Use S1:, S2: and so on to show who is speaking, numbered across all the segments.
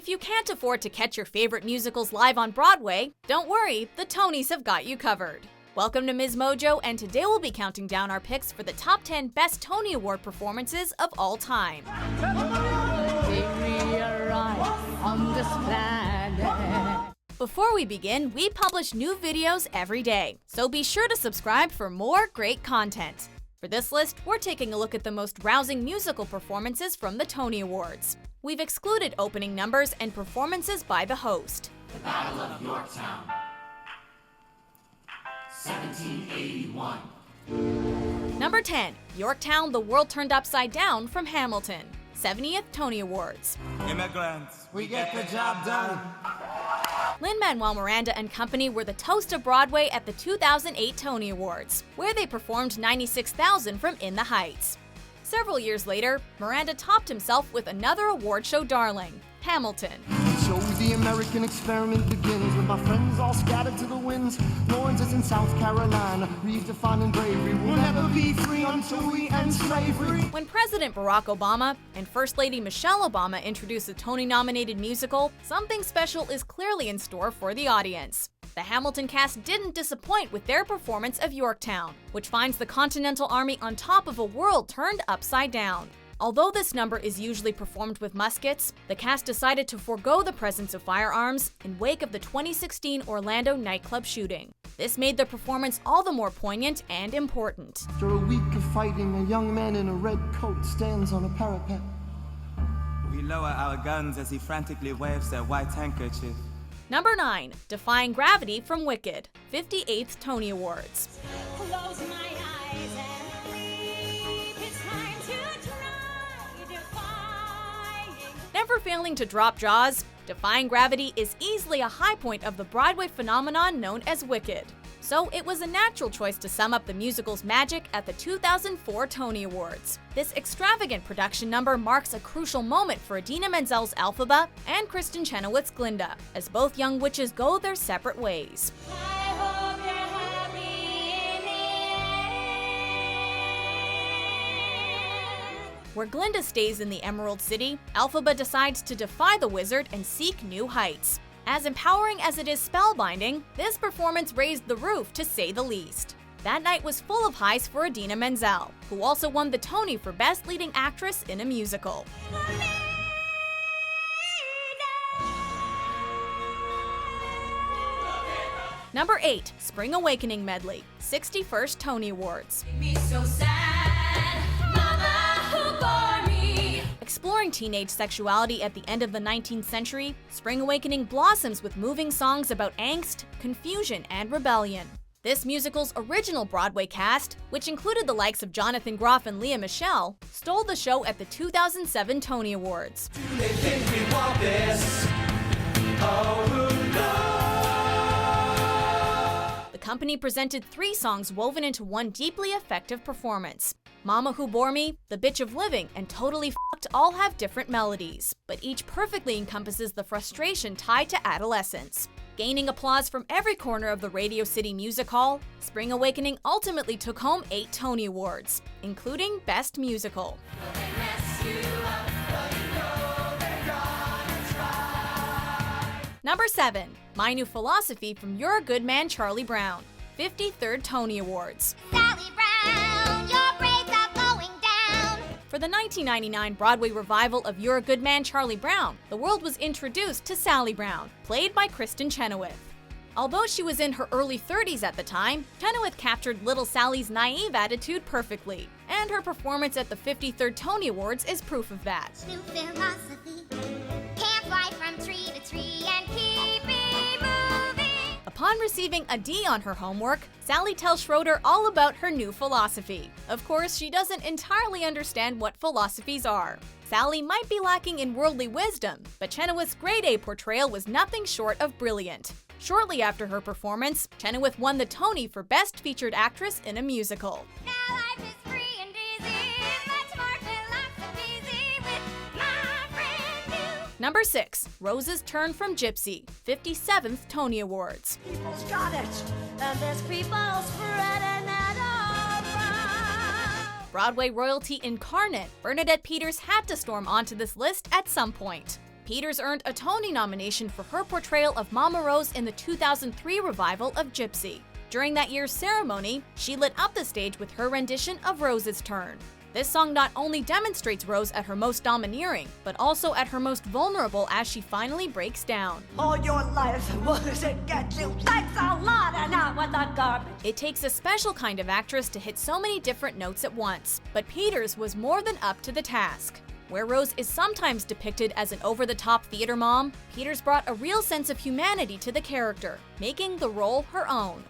S1: you can't afford to catch your favorite musicals live on Broadway, don't worry, the Tonys have got you covered. Welcome to MsMojo, and today we'll be counting down our picks for the top 10 best Tony Award performances of all time. Before we begin, we publish new videos every day, so be sure to subscribe for more great content. For this list, we're taking a look at the most rousing musical performances from the Tony Awards. We've excluded opening numbers and performances by the host.
S2: The Battle of Yorktown, 1781.
S1: Number 10, Yorktown, The World Turned Upside Down from Hamilton, 70th Tony Awards.
S3: Immigrants, we get the job done.
S1: Lin-Manuel Miranda and company were the toast of Broadway at the 2008 Tony Awards, where they performed 96,000 from In the Heights. Several years later, Miranda topped himself with another award show darling, Hamilton.
S4: So the American experiment begins with my friends all scattered to the winds. Lawrence is in South Carolina, redefining bravery. We'll never be free until we end slavery.
S1: When President Barack Obama and First Lady Michelle Obama introduced the Tony-nominated musical, something special is clearly in store for the audience. The Hamilton cast didn't disappoint with their performance of Yorktown, which finds the Continental Army on top of a world turned upside down. Although this number is usually performed with muskets, the cast decided to forego the presence of firearms in wake of the 2016 Orlando nightclub shooting. This made the performance all the more poignant and important.
S4: After a week of fighting, a young man in a red coat stands on a parapet.
S3: We lower our guns as he frantically waves their white handkerchief.
S1: Number 9, Defying Gravity from Wicked, 58th Tony Awards.
S5: Close my eyes and sleep. It's time to try defying.
S1: Never failing to drop jaws, Defying Gravity is easily a high point of the Broadway phenomenon known as Wicked. So it was a natural choice to sum up the musical's magic at the 2004 Tony Awards. This extravagant production number marks a crucial moment for Idina Menzel's Elphaba and Kristen Chenoweth's Glinda, as both young witches go their separate ways.
S5: I hope you're happy in the end.
S1: Where Glinda stays in the Emerald City, Elphaba decides to defy the wizard and seek new heights. As empowering as it is spellbinding, this performance raised the roof to say the least. That night was full of highs for Idina Menzel, who also won the Tony for Best Leading Actress in a Musical. Number 8, Spring Awakening Medley, 61st Tony Awards.
S5: Me so sad, mama who bore me.
S1: Exploring teenage sexuality at the end of the 19th century, Spring Awakening blossoms with moving songs about angst, confusion, and rebellion. This musical's original Broadway cast, which included the likes of Jonathan Groff and Lea Michele, stole the show at the 2007 Tony Awards.
S2: Do they think we want this? Oh, who knows?
S1: The company presented 3 songs woven into one deeply effective performance. Mama Who Bore Me, The Bitch of Living, and Totally F***ed all have different melodies, but each perfectly encompasses the frustration tied to adolescence. Gaining applause from every corner of the Radio City Music Hall, Spring Awakening ultimately took home 8 Tony Awards, including Best Musical. Number 7, My New Philosophy from You're a Good Man, Charlie Brown, 53rd Tony Awards.
S5: Sally Brown, your braids are going down.
S1: For the 1999 Broadway revival of You're a Good Man, Charlie Brown, the world was introduced to Sally Brown, played by Kristen Chenoweth. Although she was in her early 30s at the time, Chenoweth captured little Sally's naive attitude perfectly, and her performance at the 53rd Tony Awards is proof of that.
S5: New philosophy, can't fly from tree to tree and keep it moving.
S1: Upon receiving a D on her homework, Sally tells Schroeder all about her new philosophy. Of course, she doesn't entirely understand what philosophies are. Sally might be lacking in worldly wisdom, but Chenoweth's grade A portrayal was nothing short of brilliant. Shortly after her performance, Chenoweth won the Tony for Best Featured Actress in a Musical.
S5: Now life is free and easy, much more philosophy with my friend you.
S1: Number 6, Rose's Turn from Gypsy, 57th Tony Awards.
S5: People's got it, and there's people spreading it around.
S1: Broadway royalty incarnate, Bernadette Peters had to storm onto this list at some point. Peters earned a Tony nomination for her portrayal of Mama Rose in the 2003 revival of Gypsy. During that year's ceremony, she lit up the stage with her rendition of Rose's Turn. This song not only demonstrates Rose at her most domineering, but also at her most vulnerable as she finally breaks down.
S6: All your life was to get you. Thanks a lot, and not with the garbage.
S1: It takes a special kind of actress to hit so many different notes at once, but Peters was more than up to the task. Where Rose is sometimes depicted as an over-the-top theater mom, Peters brought a real sense of humanity to the character, making the role her own.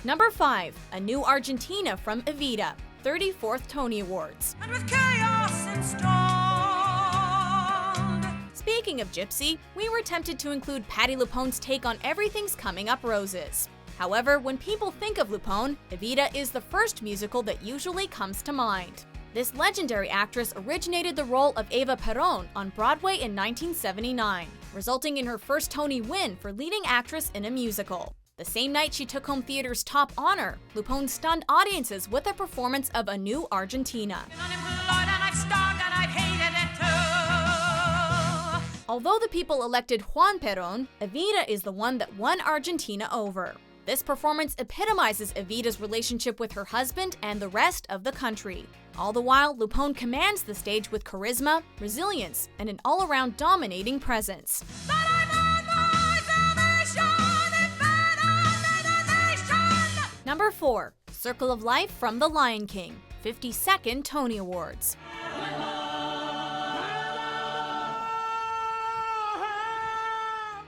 S1: Number 5. A New Argentina from Evita, 34th Tony Awards.
S6: And with chaos installed.
S1: Speaking of Gypsy, we were tempted to include Patti LuPone's take on Everything's Coming Up Roses. However, when people think of LuPone, Evita is the first musical that usually comes to mind. This legendary actress originated the role of Eva Perón on Broadway in 1979, resulting in her first Tony win for leading actress in a musical. The same night she took home theater's top honor, LuPone stunned audiences with a performance of A New Argentina. Although the people elected Juan Perón, Evita is the one that won Argentina over. This performance epitomizes Evita's relationship with her husband and the rest of the country. All the while, LuPone commands the stage with charisma, resilience, and an all-around dominating presence. Number 4. Circle of Life from The Lion King, 52nd Tony Awards.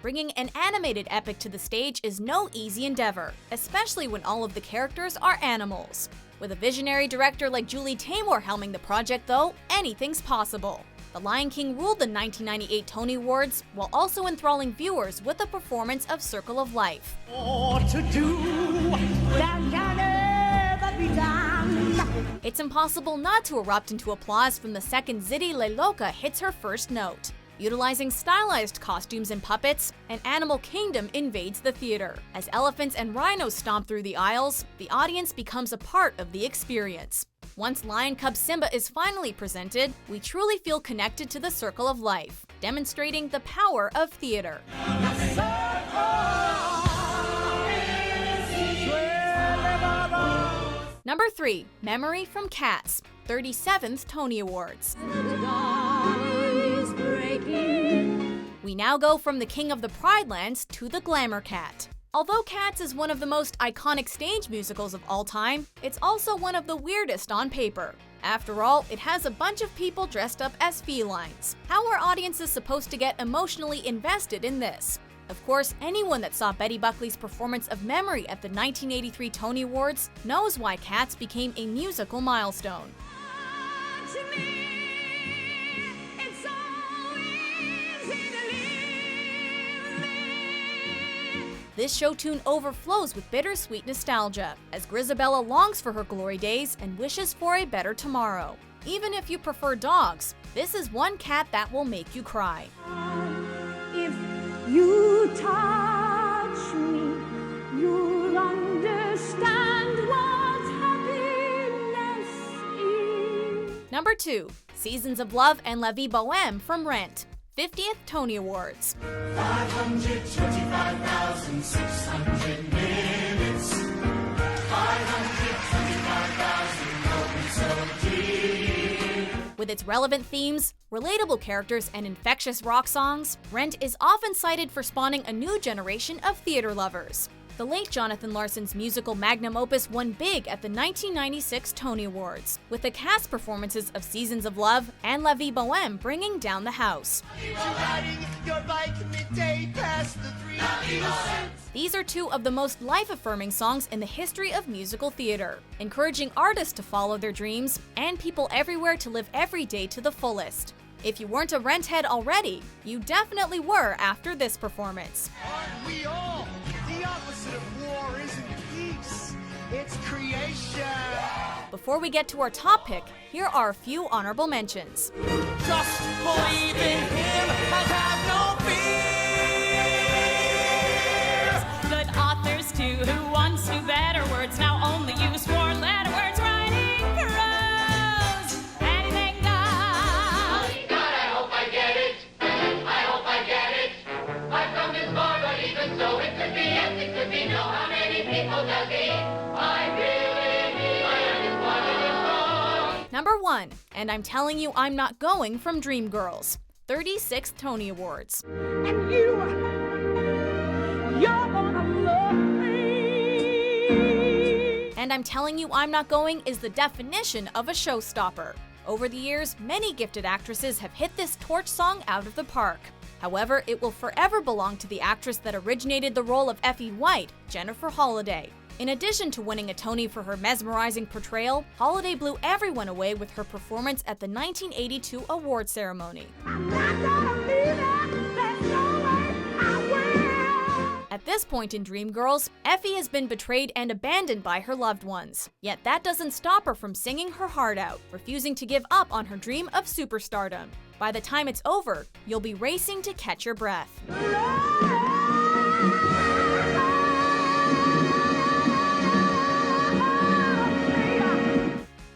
S1: Bringing an animated epic to the stage is no easy endeavor, especially when all of the characters are animals. With a visionary director like Julie Taymor helming the project though, anything's possible. The Lion King ruled the 1998 Tony Awards while also enthralling viewers with a performance of Circle of Life.
S6: More to do than can ever be done.
S1: It's impossible not to erupt into applause from the second Zitty Le Loca hits her first note. Utilizing stylized costumes and puppets, an animal kingdom invades the theater. As elephants and rhinos stomp through the aisles, the audience becomes a part of the experience. Once lion cub Simba is finally presented, we truly feel connected to the Circle of Life, demonstrating the power of theater. Number 3. Memory from Cats, 37th Tony Awards. We now go from the king of the Pride Lands to the Glamour Cat. Although Cats is one of the most iconic stage musicals of all time, it's also one of the weirdest on paper. After all, it has a bunch of people dressed up as felines. How are audiences supposed to get emotionally invested in this? Of course, anyone that saw Betty Buckley's performance of Memory at the 1983 Tony Awards knows why Cats became a musical milestone. This show tune overflows with bittersweet nostalgia, as Grisabella longs for her glory days and wishes for a better tomorrow. Even if you prefer dogs, this is one cat that will make you cry.
S7: If you touch me, you'll understand what happiness is.
S1: Number 2. Seasons of Love and La Vie Bohème from Rent, 50th Tony Awards.
S2: 525,600 minutes. 525,000
S1: With its relevant themes, relatable characters, and infectious rock songs, Rent is often cited for spawning a new generation of theater lovers. The late Jonathan Larson's musical magnum opus won big at the 1996 Tony Awards, with the cast performances of Seasons of Love and La Vie Bohème bringing down the house. These are two of the most life-affirming songs in the history of musical theater, encouraging artists to follow their dreams and people everywhere to live every day to the fullest. If you weren't a Rent head already, you definitely were after this performance.
S4: Aren't we all? The opposite of war isn't peace, it's creation.
S1: Before we get to our top pick, here are a few honorable mentions.
S2: Just believe in him and have no fears.
S8: Good authors too, who once knew better words, now only use four-letter words writing prose. Anything goes.
S1: and I'm Telling You I'm Not Going from Dreamgirls, 36th Tony Awards.
S6: And you're gonna love me.
S1: And I'm Telling You I'm Not Going is the definition of a showstopper. Over the years, many gifted actresses have hit this torch song out of the park. However, it will forever belong to the actress that originated the role of Effie White, Jennifer Holliday. In addition to winning a Tony for her mesmerizing portrayal, Holliday blew everyone away with her performance at the 1982 award ceremony.
S6: I'm not gonna leave it. There's no way I will.
S1: At this point in Dreamgirls, Effie has been betrayed and abandoned by her loved ones. Yet that doesn't stop her from singing her heart out, refusing to give up on her dream of superstardom. By the time it's over, you'll be racing to catch your breath.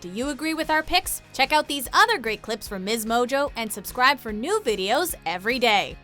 S1: Do you agree with our picks? Check out these other great clips from MsMojo and subscribe for new videos every day.